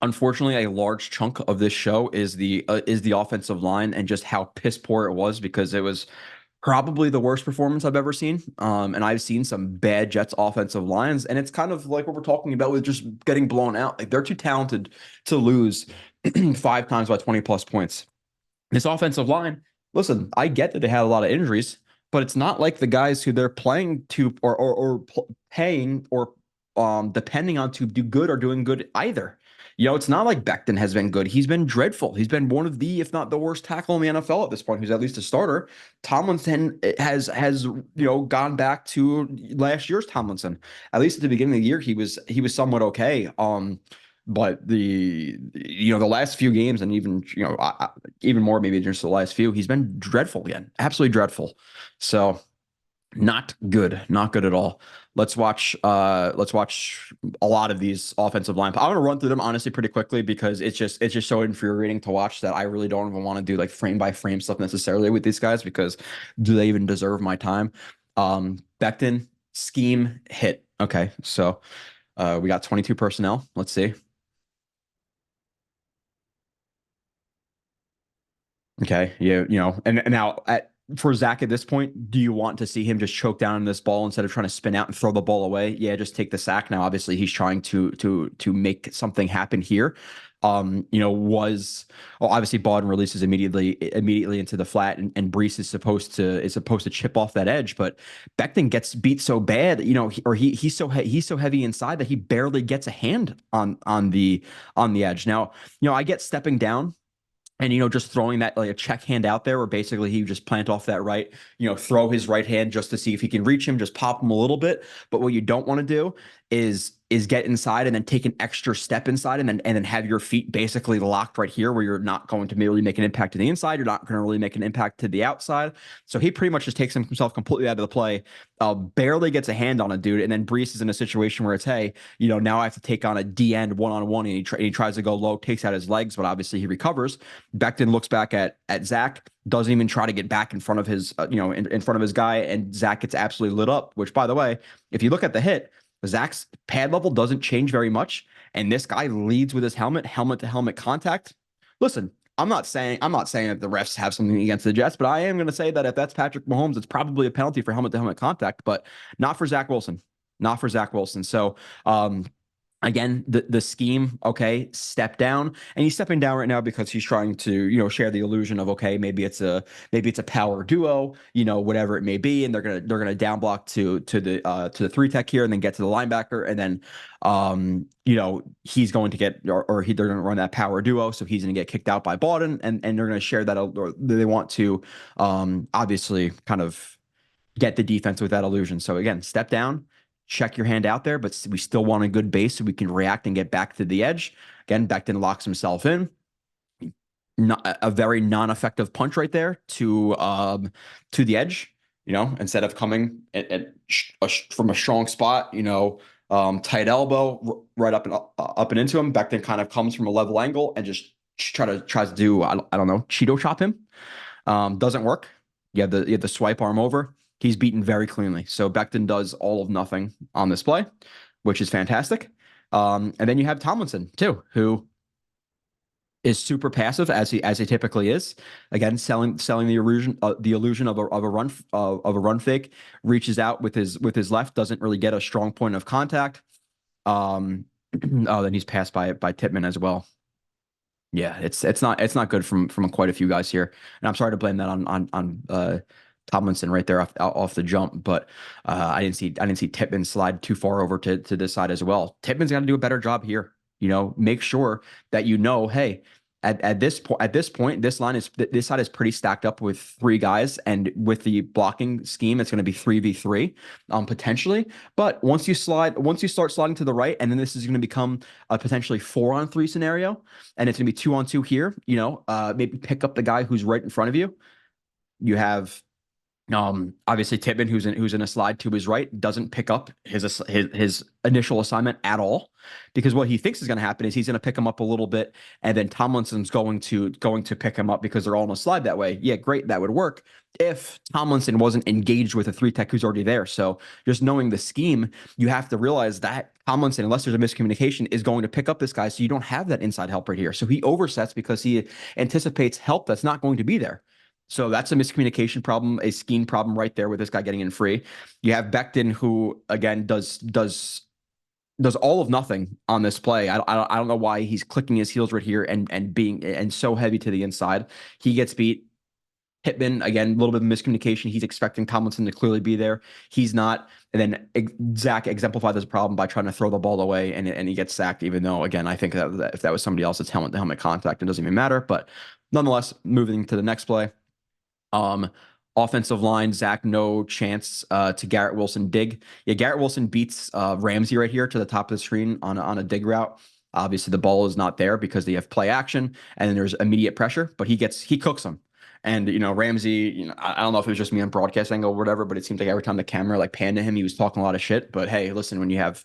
unfortunately, a large chunk of this show is the offensive line and just how piss poor it was because it was probably the worst performance I've ever seen. And I've seen some bad Jets offensive lines, and it's kind of like what we're talking about with just getting blown out. Like they're too talented to lose 5 times by 20 plus points. This offensive line, listen, I get that they had a lot of injuries, but it's not like the guys who they're playing to or paying or depending on to do good are doing good either. It's not like Beckton has been good. He's been dreadful. He's been one of the, if not the worst tackle in the NFL at this point, who's at least a starter. Tomlinson has gone back to last year's Tomlinson. At least at the beginning of the year, he was somewhat okay. But the last few games and even even more maybe just the last few, he's been dreadful again, absolutely dreadful. So not good at all. Let's watch a lot of these offensive line. I'm gonna run through them honestly pretty quickly because it's just so infuriating to watch that I really don't even want to do like frame by frame stuff necessarily with these guys because do they even deserve my time? Becton scheme hit. Okay, so we got 22 personnel. Let's see. Okay, yeah, and now for Zach at this point, do you want to see him just choke down this ball instead of trying to spin out and throw the ball away? Yeah, just take the sack. Now, obviously, he's trying to make something happen here. Was well, obviously Baldwin releases immediately into the flat, and Brees is supposed to chip off that edge, but Becton gets beat so bad, he's so heavy inside that he barely gets a hand on the edge. Now, I get stepping down and just throwing that like a check hand out there where basically he just plant off that right, throw his right hand just to see if he can reach him, just pop him a little bit. But what you don't want to do is get inside and then take an extra step inside and then have your feet basically locked right here where you're not going to really make an impact to the inside. You're not going to really make an impact to the outside. So he pretty much just takes himself completely out of the play, barely gets a hand on a dude. And then Brees is in a situation where it's, hey, now I have to take on a D end one-on-one, and he tries to go low, takes out his legs, but obviously he recovers. Becton looks back at Zach, doesn't even try to get back in front of his, in front of his guy, and Zach gets absolutely lit up, which, by the way, if you look at the hit, Zach's pad level doesn't change very much, and this guy leads with his helmet to helmet contact. Listen, I'm not saying that the refs have something against the Jets, but I am going to say that if that's Patrick Mahomes, it's probably a penalty for helmet to helmet contact, but not for Zach Wilson. Not for Zach Wilson. So, again, the scheme, okay, step down, and he's stepping down right now because he's trying to share the illusion of, okay, maybe it's a power duo, whatever it may be, and they're gonna down block to the three tech here and then get to the linebacker, and then he's going to get they're going to run that power duo, so he's going to get kicked out by Baldwin, and they're going to share that, or they want to obviously kind of get the defense with that illusion. So again, step down, check your hand out there, but we still want a good base so we can react and get back to the edge. Again, Becton locks himself in. Not a very non-effective punch right there to the edge. Instead of coming from a strong spot, tight elbow right up and into him, Becton kind of comes from a level angle and just tries to do I don't know, Cheeto chop him. Doesn't work. You have the swipe arm over. He's beaten very cleanly. So Becton does all of nothing on this play, which is fantastic. And then you have Tomlinson too, who is super passive as he typically is. Again, selling the illusion of a run fake. Reaches out with his left, doesn't really get a strong point of contact. Oh, then he's passed by Tippmann as well. Yeah, it's not good from quite a few guys here, and I'm sorry to blame that on Tomlinson right there off the jump, but I didn't see Tippmann slide too far over to this side as well. Tippmann's got to do a better job here. Make sure that hey, at this point, this side is pretty stacked up with 3 guys, and with the blocking scheme, it's going to be 3v3 potentially. But once you start sliding to the right, and then this is going to become a potentially 4-on-3 scenario, and it's going to be 2-on-2 here. Maybe pick up the guy who's right in front of you. You have Obviously Tippmann, who's in a slide to his right, doesn't pick up his initial assignment at all, because what he thinks is going to happen is he's going to pick him up a little bit, and then Tomlinson's going to pick him up because they're all on a slide that way. Yeah, great, that would work if Tomlinson wasn't engaged with a three tech who's already there. So just knowing the scheme, you have to realize that Tomlinson, unless there's a miscommunication, is going to pick up this guy. So you don't have that inside help right here. So he oversets because he anticipates help that's not going to be there. So that's a miscommunication problem, a scheme problem right there with this guy getting in free. You have Becton, who again does all of nothing on this play. I don't know why he's clicking his heels right here and being and so heavy to the inside. He gets beat. Pittman, again, a little bit of miscommunication. He's expecting Tomlinson to clearly be there. He's not. And then Zach exemplified this problem by trying to throw the ball away, and he gets sacked, even though, again, I think that if that was somebody else, it's helmet-to-helmet contact. It doesn't even matter. But nonetheless, moving to the next play. Offensive line, Zach, no chance to Garrett Wilson dig. Yeah, Garrett Wilson beats Ramsey right here to the top of the screen on a dig route. Obviously, the ball is not there because they have play action, and then there's immediate pressure, but he cooks him. And, Ramsey, I don't know if it was just me on broadcast angle or whatever, but it seemed like every time the camera like panned to him, he was talking a lot of shit. But hey, listen, when you have,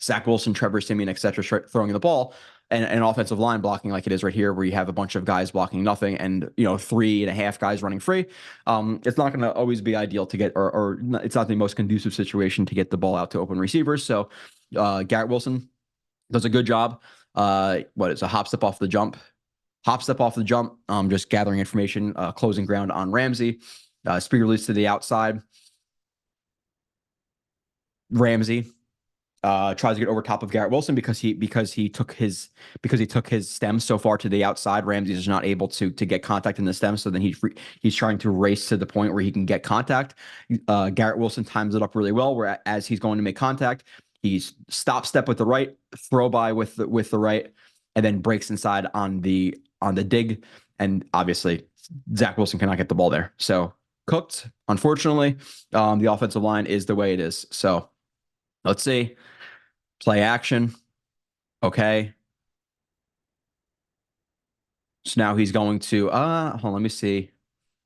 Zach Wilson, Trevor Siemian, et cetera, throwing the ball, and an offensive line blocking like it is right here, where you have a bunch of guys blocking nothing and, 3.5 guys running free, it's not going to always be ideal to get, or it's not the most conducive situation to get the ball out to open receivers. So Garrett Wilson does a good job. What is a hop step off the jump? Just gathering information, closing ground on Ramsey. Speed release to the outside. Ramsey tries to get over top of Garrett Wilson because he took his stem so far to the outside. Ramsey is not able to get contact in the stem, so then he's trying to race to the point where he can get contact. Garrett Wilson times it up really well, where as he's going to make contact, he's step with the right, throw by with the right, and then breaks inside on the dig. And obviously Zach Wilson cannot get the ball there. So cooked, unfortunately. The offensive line is the way it is. So let's see. Play action. Okay. So now he's going to hold on, let me see.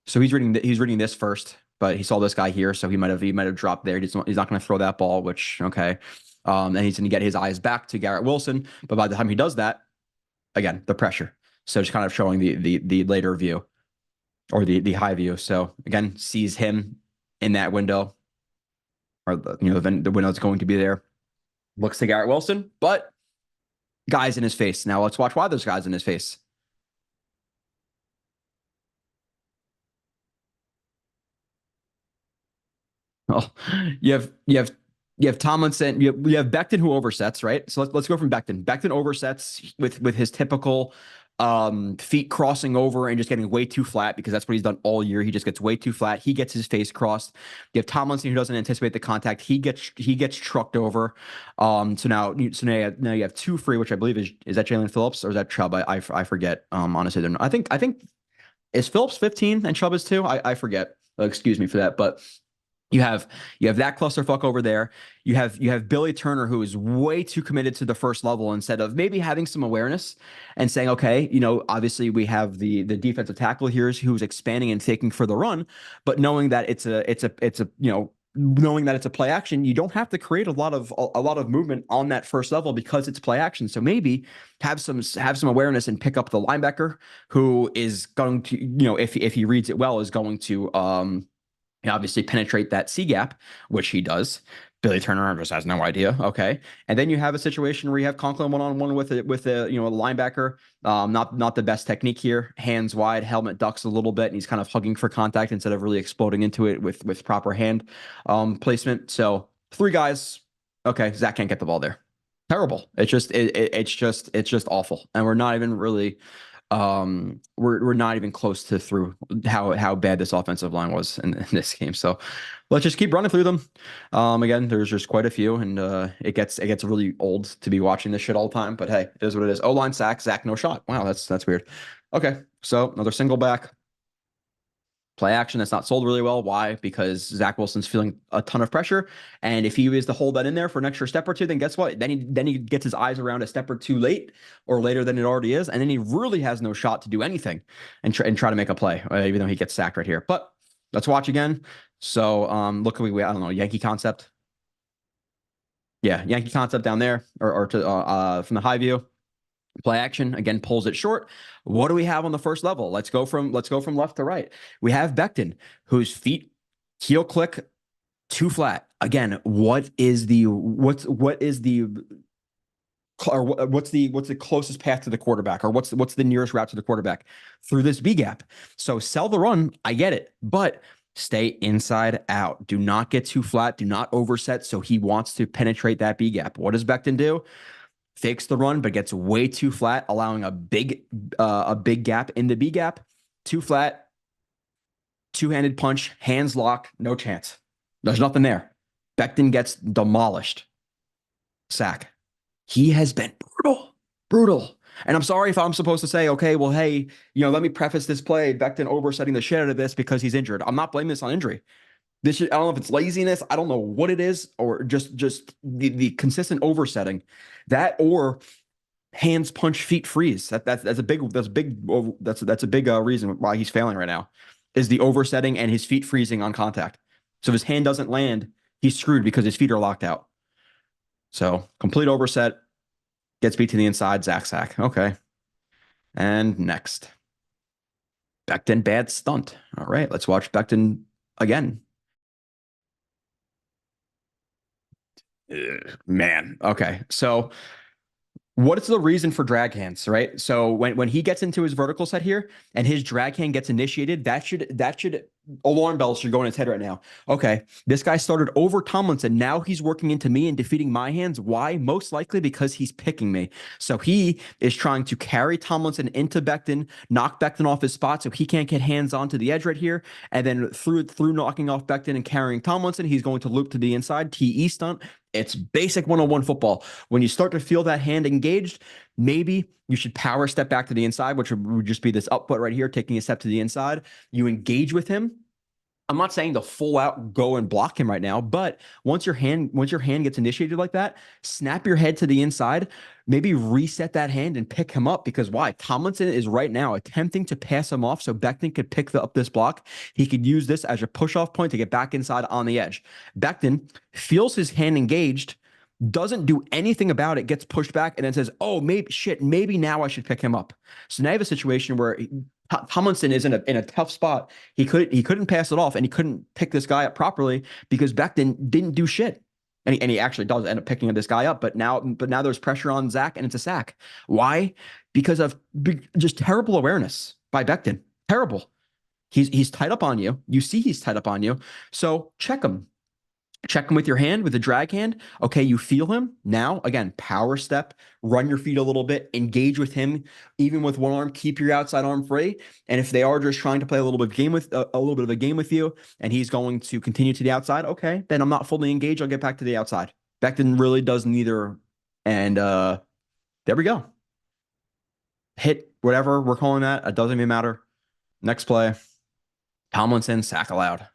So he's reading this first, but he saw this guy here, so he might have dropped there. He's not going to throw that ball, which okay. And he's going to get his eyes back to Garrett Wilson, but by the time he does that, again, the pressure. So just kind of showing the later view or the high view. So again, sees him in that window, or the window that's going to be there. Looks to Garrett Wilson, but guys in his face. Now let's watch why there's guys in his face. Oh, you have Tomlinson, you have Beckton who oversets, right? So let's go from Beckton. Beckton oversets with his typical feet crossing over and just getting way too flat, because that's what he's done all year. He just gets way too flat. He gets his face crossed. You have Tomlinson who doesn't anticipate the contact. He gets trucked over. So now you have two free, which I believe is that Jalen Phillips or is that Chubb? I forget. Honestly, I think is Phillips 15 and Chubb is 2. I forget. Excuse me for that, but you have that clusterfuck over there. You have Billy Turner, who is way too committed to the first level instead of maybe having some awareness and saying, okay, obviously we have the defensive tackle here who's expanding and taking for the run, but knowing that it's a knowing that it's a play action, you don't have to create a lot of movement on that first level because it's play action. So maybe have some awareness and pick up the linebacker who is going to, if he reads it well, is going to obviously penetrate that C gap, which he does. Billy Turner just has no idea. Okay. And then you have a situation where you have Conklin one-on-one with a linebacker. Not the best technique here. Hands wide, helmet ducks a little bit, and he's kind of hugging for contact instead of really exploding into it with proper hand placement. So 3 guys. Okay, Zach can't get the ball there. Terrible. It's just awful. And we're not even really we're not even close to through how bad this offensive line was in this game. So let's just keep running through them. Again, there's just quite a few, and it gets really old to be watching this shit all the time. But hey, it is what it is. O-line sack, Zach no shot. Wow, that's weird. Okay, so another single back. Play action that's not sold really well. Why? Because Zach Wilson's feeling a ton of pressure, and if he is to hold that in there for an extra step or two, then guess what? Then he gets his eyes around a step or two late, or later than it already is, and then he really has no shot to do anything and try to make a play, even though he gets sacked right here. But Let's watch again. So look, I don't know, Yankee concept. Yeah, Yankee concept down there, or to from the high view. Play action again pulls it short. What do we have on the first level? Let's go from left to right. We have Becton, whose feet heel click too flat. Again, what's the closest path to the quarterback, or what's the nearest route to the quarterback through this B gap? So sell the run, I get it, but stay inside out. Do not get too flat. Do not overset. So he wants to penetrate that B gap. What does Becton do? Fakes the run, but gets way too flat, allowing a big gap in the B gap. Too flat, two-handed punch, hands lock, no chance. There's nothing there. Becton gets demolished. Sack. He has been brutal, brutal. And I'm sorry if I'm supposed to say, okay, well, hey, let me preface this play. Becton oversetting the shit out of this because he's injured. I'm not blaming this on injury. I don't know if it's laziness. I don't know what it is, or just the consistent oversetting, that or hands punch feet freeze. That's a big reason why he's failing right now, is the oversetting and his feet freezing on contact. So if his hand doesn't land, he's screwed because his feet are locked out. So complete overset, gets beat to the inside, sack. Okay. And next, Becton bad stunt. All right, let's watch Becton again. Ugh, man. Okay. So what is the reason for drag hands, right? So when he gets into his vertical set here and his drag hand gets initiated, that should alarm bells should go in his head right now. Okay, this guy started over Tomlinson. Now he's working into me and defeating my hands. Why? Most likely because he's picking me. So he is trying to carry Tomlinson into Becton, knock Becton off his spot so he can't get hands onto the edge right here. And then through knocking off Becton and carrying Tomlinson, he's going to loop to the inside, TE stunt. It's basic 101 football. When you start to feel that hand engaged, maybe you should power step back to the inside, which would just be this up foot right here, taking a step to the inside. You engage with him. I'm not saying to full out go and block him right now, but once your hand gets initiated like that, snap your head to the inside, maybe reset that hand and pick him up, because why? Tomlinson is right now attempting to pass him off so Becton could pick up this block. He could use this as a push-off point to get back inside on the edge. Becton feels his hand engaged, doesn't do anything about it, gets pushed back, and then says, oh, maybe now I should pick him up. So now I have a situation where Tomlinson is in a tough spot. He couldn't pass it off, and he couldn't pick this guy up properly because Becton didn't do shit. And he actually does end up picking this guy up, but now there's pressure on Zach, and it's a sack. Why? Because of just terrible awareness by Becton. Terrible. He's tied up on you. You see he's tied up on you. So check him. Check him with your hand, with the drag hand. Okay, you feel him. Now, again, power step, run your feet a little bit, engage with him, even with one arm, keep your outside arm free. And if they are just trying to play a little bit of a game with you, and he's going to continue to the outside, okay, then I'm not fully engaged. I'll get back to the outside. Becton really does neither. And there we go. Hit whatever we're calling that. It doesn't even matter. Next play. Tomlinson, sack allowed.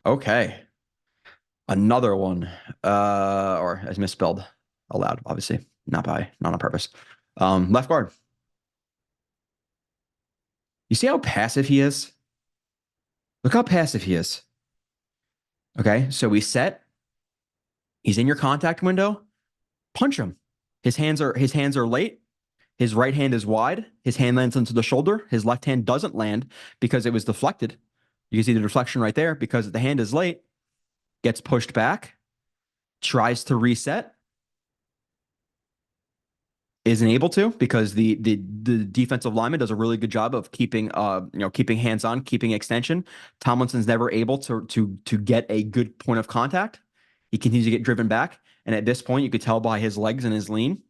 Okay. Another one, or as misspelled aloud, obviously, not on purpose. Left guard. You see how passive he is? Look how passive he is. Okay, so we set. He's in your contact window. Punch him. His hands are late. His right hand is wide. His hand lands into the shoulder. His left hand doesn't land because it was deflected. You can see the deflection right there because the hand is late. Gets pushed back, tries to reset, isn't able to because the defensive lineman does a really good job of keeping hands on, keeping extension. Tomlinson's never able to get a good point of contact. He continues to get driven back, and at this point, you could tell by his legs and his lean,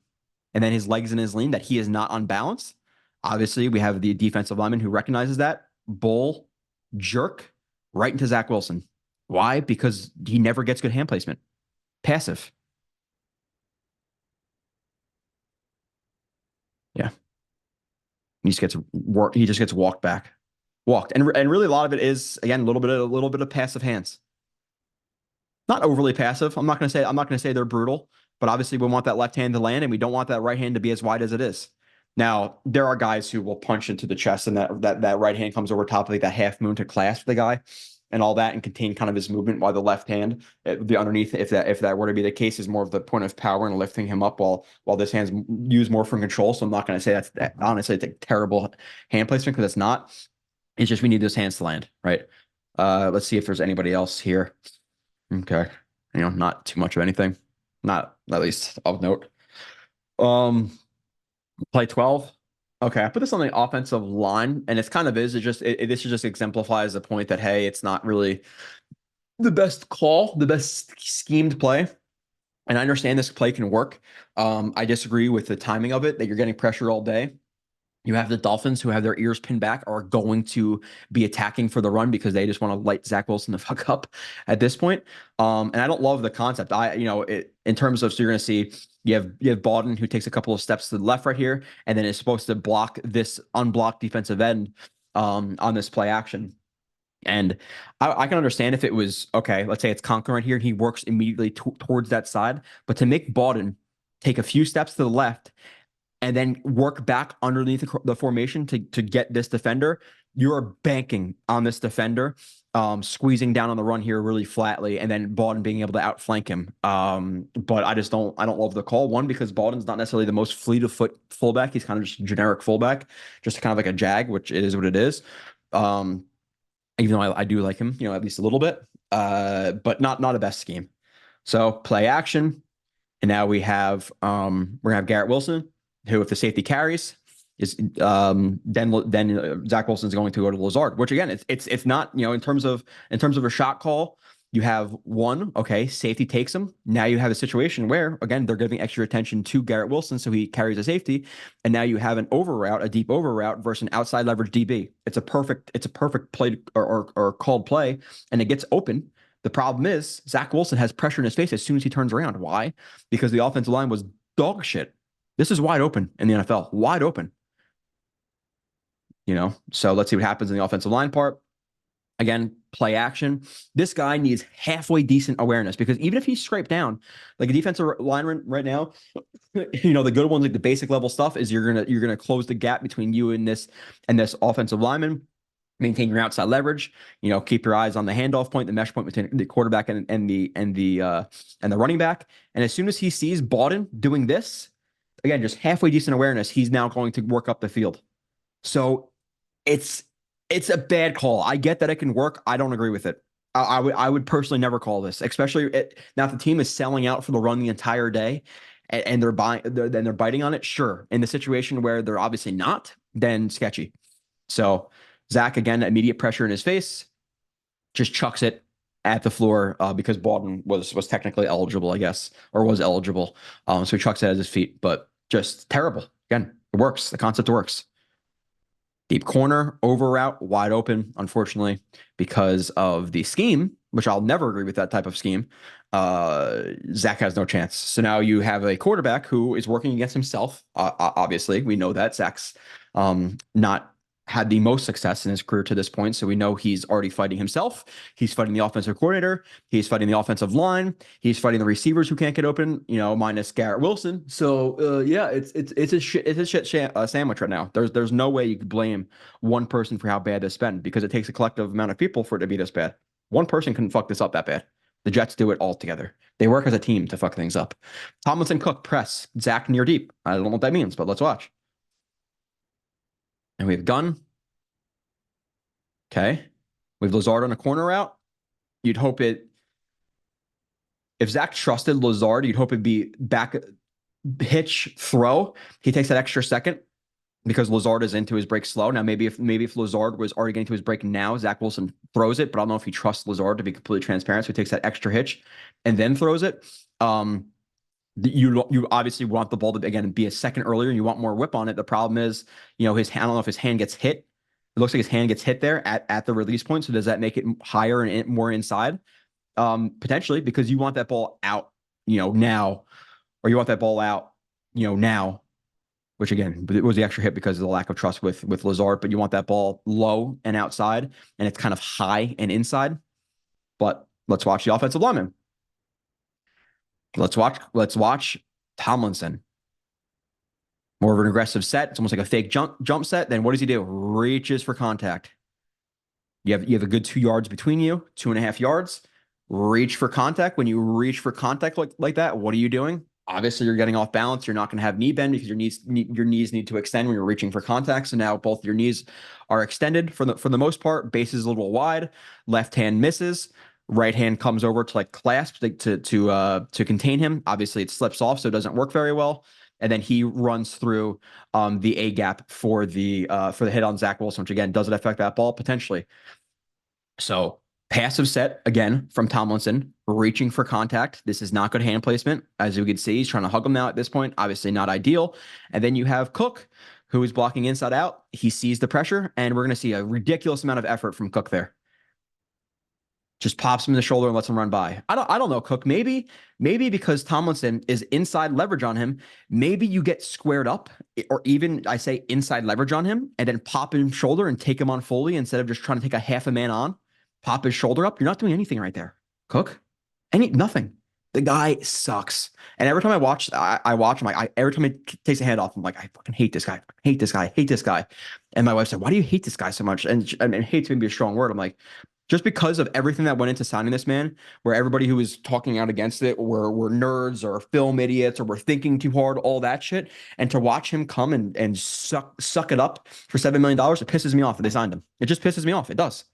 that he is not unbalanced. Obviously, we have the defensive lineman who recognizes that. Bull jerk right into Zach Wilson. Why? Because he never gets good hand placement. Passive. Yeah. He just gets walked back. And really a lot of it is, again, a little bit of passive hands. Not overly passive. I'm not going to say they're brutal, but obviously we want that left hand to land and we don't want that right hand to be as wide as it is. Now, there are guys who will punch into the chest and that right hand comes over top of like that half moon to clasp the guy. and all that and contain kind of his movement while the left hand, the underneath, if that were to be the case, is more of the point of power and lifting him up while this hand's used more for control. So I'm not going to say honestly, it's a terrible hand placement because it's not. It's just we need those hands to land, right? Let's see if there's anybody else here. Okay. Not too much of anything. Not at least of note. Play 12. Okay, I put this on the offensive line, and it's kind of is. This just exemplifies the point that, hey, it's not really the best call, the best schemed play. And I understand this play can work. I disagree with the timing of it, that you're getting pressure all day. You have the Dolphins, who have their ears pinned back, are going to be attacking for the run because they just want to light Zach Wilson the fuck up at this point. And I don't love the concept. In terms of, so you're going to see you have Baldwin, who takes a couple of steps to the left right here, and then is supposed to block this unblocked defensive end on this play action. And I can understand if it was, okay, let's say it's Conklin right here, and he works immediately towards that side. But to make Baldwin take a few steps to the left and then work back underneath the formation to get this defender, you're banking on this defender squeezing down on the run here really flatly, and then Baldwin being able to outflank him. But I don't love the call. One, because Baldwin's not necessarily the most fleet of foot fullback. He's kind of just a generic fullback, just kind of like a jag, which is what it is. Even though I do like him, at least a little bit, but not a best scheme. So play action. And now we're gonna have Garrett Wilson, who, if the safety carries, is then Zach Wilson's going to go to Lazard, which again, it's not, in terms of a shot call, you have one, okay, safety takes him. Now you have a situation where, again, they're giving extra attention to Garrett Wilson, so he carries a safety, and now you have a deep over route versus an outside leverage DB. It's a perfect play or called play, and it gets open. The problem is Zach Wilson has pressure in his face as soon as he turns around. Why? Because the offensive line was dog shit. This is wide open in the NFL. Wide open. So let's see what happens in the offensive line part. Again, play action. This guy needs halfway decent awareness, because even if he's scraped down, like a defensive lineman right now, the good ones, like the basic level stuff, is you're gonna close the gap between you and this offensive lineman. Maintain your outside leverage. Keep your eyes on the handoff point, the mesh point between the quarterback and the running back. And as soon as he sees Baldwin doing this, again, just halfway decent awareness, he's now going to work up the field. So it's a bad call. I get that it can work. I don't agree with it. I would personally never call this, especially now if the team is selling out for the run the entire day and they're biting on it. Sure. In the situation where they're obviously not, then sketchy. So Zach, again, immediate pressure in his face, just chucks it at the floor because Baldwin was technically eligible, I guess, or was eligible. So he chucks it at his feet, but just terrible. Again, it works. The concept works. Deep corner, over route, wide open, unfortunately, because of the scheme, which I'll never agree with that type of scheme. Zach has no chance. So now you have a quarterback who is working against himself. Obviously, we know that Zach's not had the most success in his career to this point. So we know he's already fighting himself. He's fighting the offensive coordinator. He's fighting the offensive line. He's fighting the receivers who can't get open, minus Garrett Wilson. So yeah, it's a shit sandwich right now. There's no way you could blame one person for how bad this has been, because it takes a collective amount of people for it to be this bad. One person couldn't fuck this up that bad. The Jets do it all together. They work as a team to fuck things up. Tomlinson, Cook, press, Zach near deep. I don't know what that means, but let's watch. And we have Gunn. Okay. We have Lazard on a corner route. You'd hope if Zach trusted Lazard, you'd hope it'd be back hitch throw. He takes that extra second because Lazard is into his break slow. Now, maybe if Lazard was already getting to his break now, Zach Wilson throws it, but I don't know if he trusts Lazard, to be completely transparent. So he takes that extra hitch and then throws it. You obviously want the ball to, again, be a second earlier, and you want more whip on it. The problem is, his hand, I don't know if his hand gets hit. It looks like his hand gets hit there at the release point. So does that make it higher and more inside? Potentially, because you want that ball out, now, or you want that ball out, now, which again, it was the extra hit because of the lack of trust with Lazard, but you want that ball low and outside, and it's kind of high and inside. But let's watch the offensive lineman. Let's watch Tomlinson. More of an aggressive set. It's almost like a fake jump set. Then what does he do? Reaches for contact. You have a good 2 yards between you, 2.5 yards. Reach for contact. When you reach for contact like that, what are you doing? Obviously, you're getting off balance. You're not going to have knee bend because your knees need to extend when you're reaching for contact. So now both your knees are extended for the most part. Base is a little wide. Left hand misses. Right hand comes over to like clasp to contain him. Obviously, it slips off, so it doesn't work very well. And then he runs through the A gap for the hit on Zach Wilson, which again, does it affect that ball? Potentially. So passive set again from Tomlinson, reaching for contact. This is not good hand placement. As you can see, he's trying to hug him now at this point. Obviously not ideal. And then you have Cook, who is blocking inside out. He sees the pressure, and we're going to see a ridiculous amount of effort from Cook there. Just pops him in the shoulder and lets him run by. I don't know, Cook. Maybe because Tomlinson is inside leverage on him, maybe you get squared up, or even I say inside leverage on him, and then pop him shoulder and take him on fully instead of just trying to take a half a man on. Pop his shoulder up. You're not doing anything right there, Cook. Nothing. The guy sucks. And every time I watch him. Every time he takes a hand off, I'm like, I fucking hate this guy. I hate this guy. I hate this guy. And my wife said, "Why do you hate this guy so much?" And I mean, hate's maybe a strong word. I'm like, just because of everything that went into signing this man, where everybody who was talking out against it were nerds or film idiots or were thinking too hard, all that shit. And to watch him come and suck it up for $7 million, it pisses me off that they signed him. It just pisses me off. It does.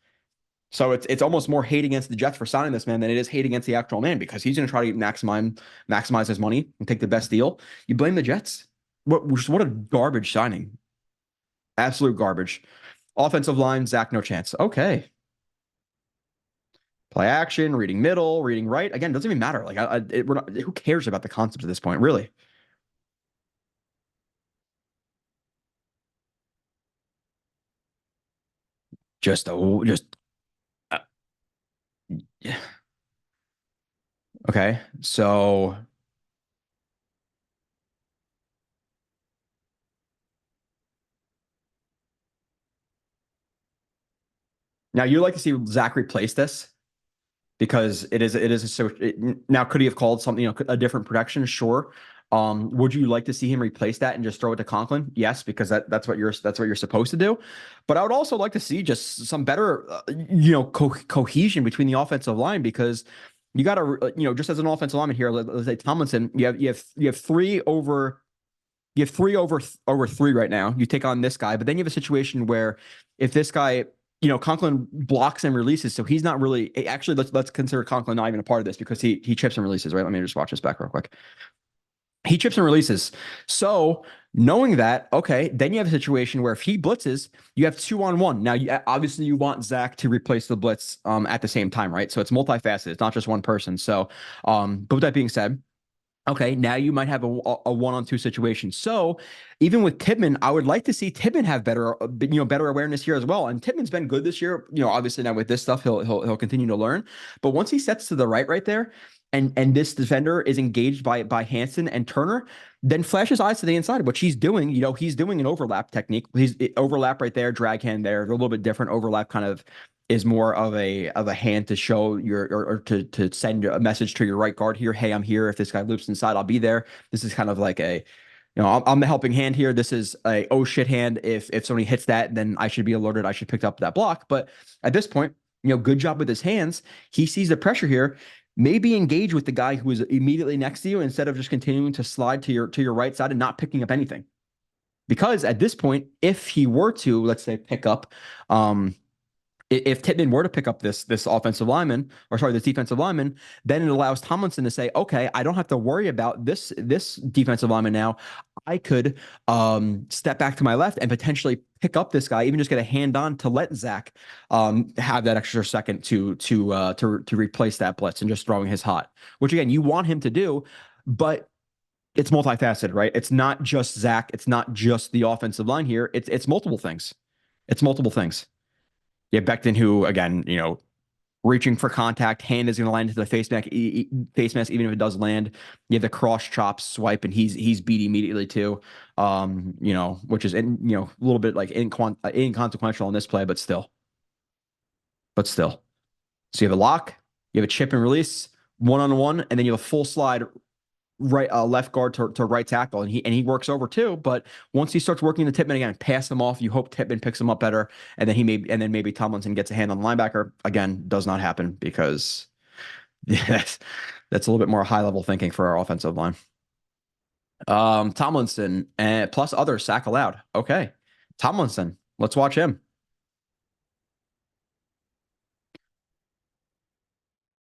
So it's almost more hate against the Jets for signing this man than it is hate against the actual man, because he's going to try to maximize his money and take the best deal. You blame the Jets? What a garbage signing. Absolute garbage. Offensive line, Zach, no chance. Okay. Play action, reading middle, reading right. Again, it doesn't even matter. Like, who cares about the concept at this point, really? Just uh, yeah. Okay. So now you'd like to see Zach replace this, because now could he have called something, a different production? Sure. Would you like to see him replace that and just throw it to Conklin? Yes, because that's what you're supposed to do. But I would also like to see just some better, cohesion between the offensive line, because you got to, just as an offensive lineman here, let's say Tomlinson, you have three over three right now. You take on this guy, but then you have a situation where if this guy, Conklin blocks and releases, so he's not really actually. Let's consider Conklin not even a part of this, because he chips and releases, right? Let me just watch this back real quick. He chips and releases. So knowing that, okay, then you have a situation where if he blitzes, you have 2-on-1. Now, obviously, you want Zach to replace the blitz at the same time, right? So it's multifaceted. It's not just one person. So, but with that being said, okay, now you might have a one-on-two situation. So even with Tippmann, I would like to see Tippmann have better awareness here as well. And Tippmann's been good this year. Obviously now with this stuff, he'll continue to learn. But once he sets to the right there, and this defender is engaged by Hansen and Turner, then flash his eyes to the inside, which he's doing. He's doing an overlap technique. He's overlap right there, drag hand there. They're a little bit different. Overlap kind of is more of a hand to show or to send a message to your right guard here. Hey, I'm here. If this guy loops inside, I'll be there. This is kind of like I'm the helping hand here. This is a oh shit hand. If somebody hits that, then I should be alerted. I should pick up that block. But at this point, good job with his hands. He sees the pressure here. Maybe engage with the guy who is immediately next to you instead of just continuing to slide to your right side and not picking up anything. Because at this point, if he were to, let's say, pick up, if Tippmann were to pick up this offensive lineman, or sorry, this defensive lineman, then it allows Tomlinson to say, okay, I don't have to worry about this defensive lineman now. I could step back to my left and potentially pick up this guy, even just get a hand on to let Zach have that extra second to replace that blitz and just throwing his hot, which again, you want him to do, but it's multifaceted, right? It's not just Zach. It's not just the offensive line here. It's multiple things. It's multiple things. Yeah, Beckton, who again, reaching for contact, hand is going to land into the face mask, even if it does land. You have the cross chop swipe, and he's beat immediately too. Which is a little bit like inconsequential on this play, but still. So you have a lock, you have a chip and release, 1-on-1, and then you have a full slide right left guard to right tackle, and he works over too. But once he starts working the Tippmann again, pass him off. You hope Tippmann picks him up better, and then maybe Tomlinson gets a hand on the linebacker. Again, does not happen because yes, that's a little bit more high level thinking for our offensive line. Tomlinson and plus other sack allowed. Okay, Tomlinson. Let's watch him.